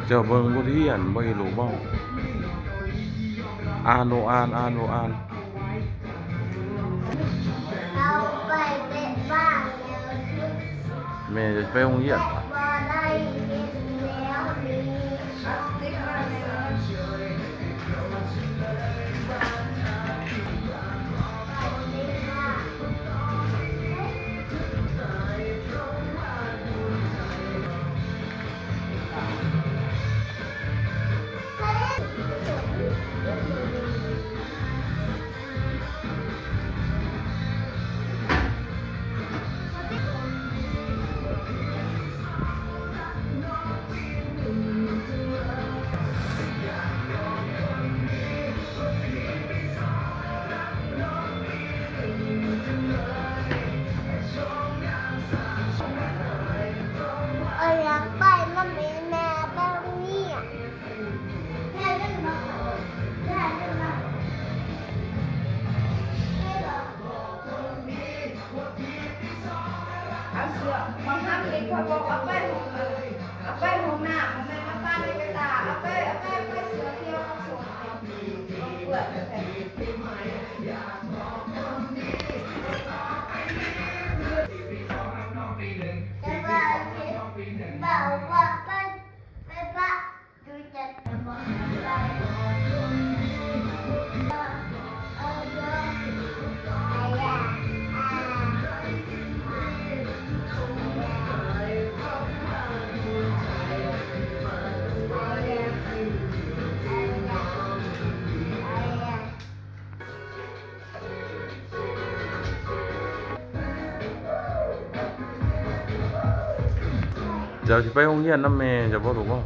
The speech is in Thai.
เจ้าเบิ่งบ่เทียนบ่เห็นลูกบ่อ่านโออ่านโออ่านเราไปเตะบ้านแล้วแม่จะไปโรงเรียนบ่ได้เห็นแล้วนี่อยากไปมันมีแม่แบบนี้แม่เล่นมาแม่เล่นมาเอาเสือมาห้ามเด็กพอบอกเอาไปห้องน้ำแม่มาป้าในกระตาเอาไปเสือเที่ยวส่งเอาเปลือกแต่บอกว่าไปปะดูจะบอกอะไรเจ้าสิไปโรงเรียนนำแม่จะบ่ลูกบ่